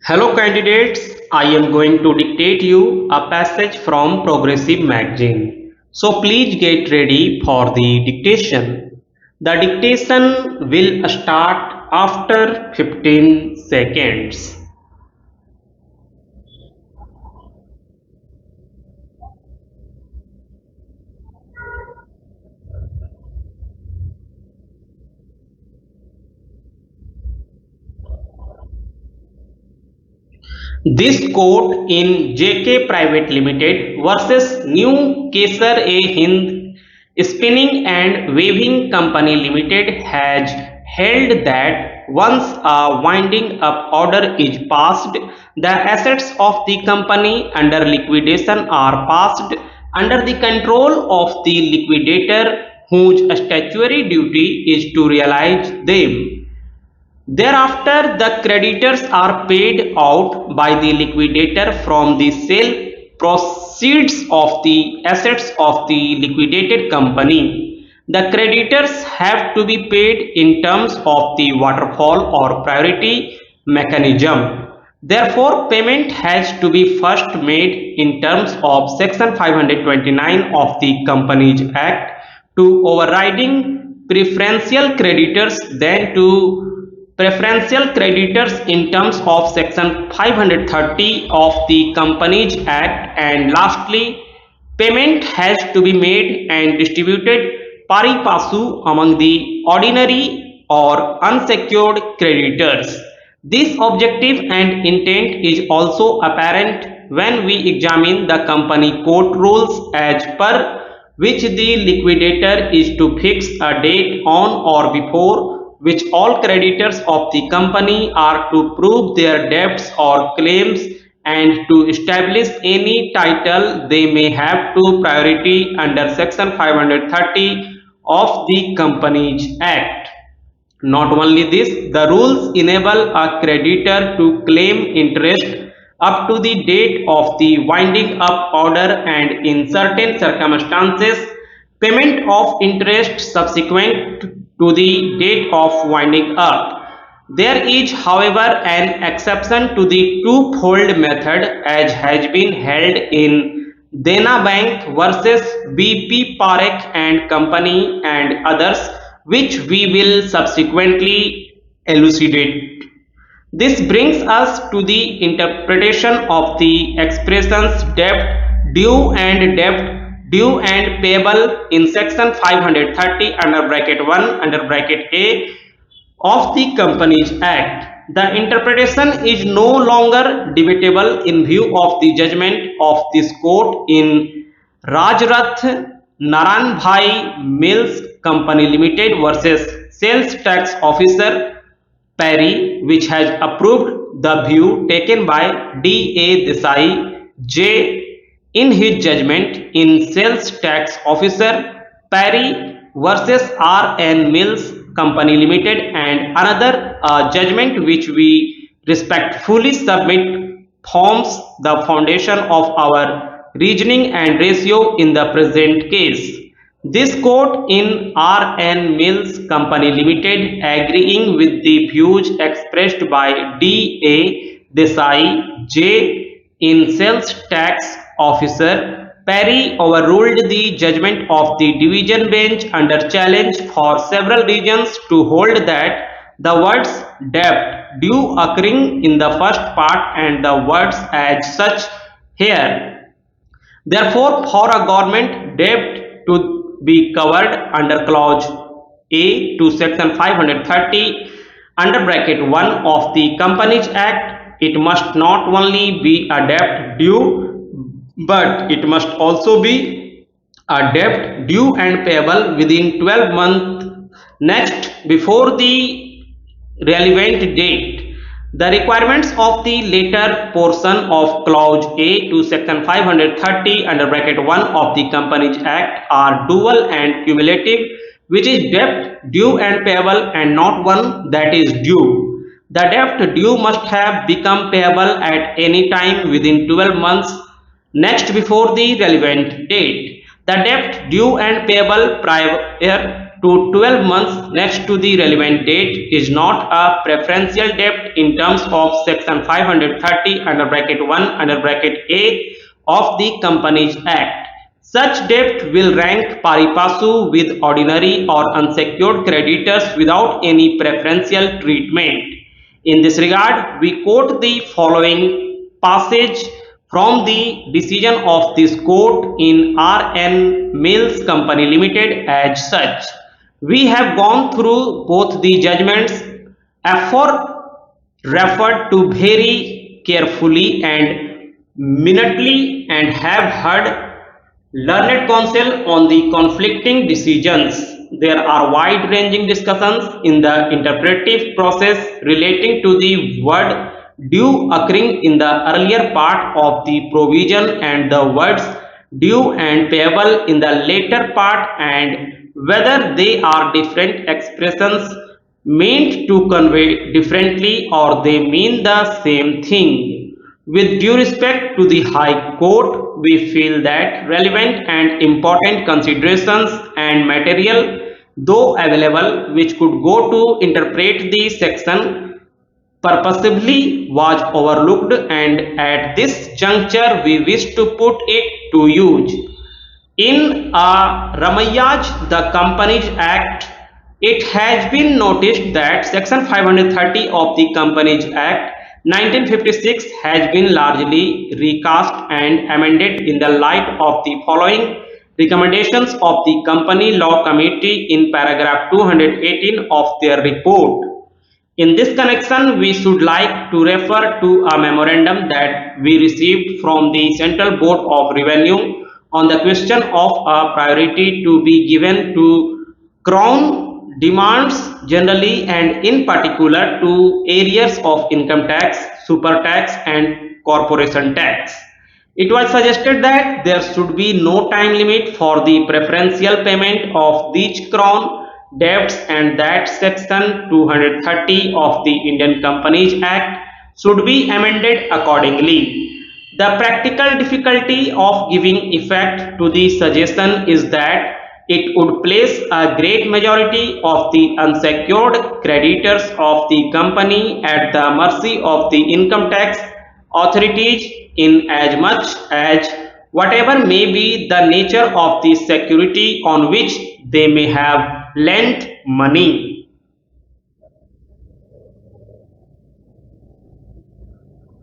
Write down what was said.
Hello candidates, I am going to dictate you a passage from Progressive magazine. So please get ready for the dictation. The dictation will start after 15 seconds. This court in JK Private Limited versus New Kesar-e-Hind Spinning and Weaving Company Limited has held that once a winding up order is passed, the assets of the company under liquidation are passed under the control of the liquidator, whose statutory duty is to realize them. Thereafter, the creditors are paid out by the liquidator from the sale proceeds of the assets of the liquidated company. The creditors have to be paid in terms of the waterfall or priority mechanism. Therefore, payment has to be first made in terms of Section 529 of the Companies Act to overriding preferential creditors, then to preferential creditors in terms of Section 530 of the Companies Act, and lastly, payment has to be made and distributed pari passu among the ordinary or unsecured creditors. This objective and intent is also apparent when we examine the company court rules, as per which the liquidator is to fix a date on or before which all creditors of the company are to prove their debts or claims and to establish any title they may have to priority under Section 530 of the Companies Act. Not only this, the rules enable a creditor to claim interest up to the date of the winding up order, and in certain circumstances, payment of interest subsequent to the date of winding up. There is, however, an exception to the twofold method, as has been held in Dena Bank versus BP Parekh and Company and others, which we will subsequently elucidate. This brings us to the interpretation of the expressions debt due and payable in Section 530 under bracket 1 under bracket A of the Companies Act. The interpretation is no longer debatable in view of the judgment of this court in Rajrath Naranbhai Mills Company Limited versus Sales Tax Officer Perry, which has approved the view taken by D.A. Desai J. in his judgment in Sales Tax Officer Perry versus R.N. Mills Company Limited, and another judgment which we respectfully submit forms the foundation of our reasoning and ratio in the present case. This court in R.N. Mills Company Limited, agreeing with the views expressed by D.A. Desai J. in Sales Tax Officer Perry, overruled the judgment of the division bench under challenge for several reasons, to hold that the words debt due occurring in the first part and the words as such here. Therefore, for a government debt to be covered under clause A to Section 530 under bracket 1 of the Companies Act, it must not only be a debt due, but it must also be a debt due and payable within 12 months next before the relevant date. The requirements of the later portion of clause A to Section 530 under bracket 1 of the Companies Act are dual and cumulative, which is debt due and payable, and not one that is due. The debt due must have become payable at any time within 12 months next before the relevant date. The debt due and payable prior to 12 months next to the relevant date is not a preferential debt in terms of section 530 under bracket 1 under bracket A of the Companies Act. Such debt will rank pari passu with ordinary or unsecured creditors without any preferential treatment. In this regard, we quote the following passage from the decision of this court in R.N. Mills Company Limited as such. We have gone through both the judgments referred to very carefully and minutely and have heard learned counsel on the conflicting decisions. There are wide-ranging discussions in the interpretive process relating to the word due occurring in the earlier part of the provision and the words due and payable in the later part, and whether they are different expressions meant to convey differently or they mean the same thing. With due respect to the High Court, we feel that relevant and important considerations and material, though available, which could go to interpret the section purposively, was overlooked, and at this juncture we wish to put it to use. In Ramayaj, the Companies Act, it has been noticed that Section 530 of the Companies Act 1956 has been largely recast and amended in the light of the following recommendations of the Company Law Committee in paragraph 218 of their report. In this connection, we should like to refer to a memorandum that we received from the Central Board of Revenue on the question of a priority to be given to Crown demands generally and in particular to areas of income tax, super tax and corporation tax. It was suggested that there should be no time limit for the preferential payment of these Crown debts and that section 230 of the Indian Companies Act should be amended accordingly. The practical difficulty of giving effect to the suggestion is that it would place a great majority of the unsecured creditors of the company at the mercy of the income tax authorities in as much as whatever may be the nature of the security on which they may have lent money.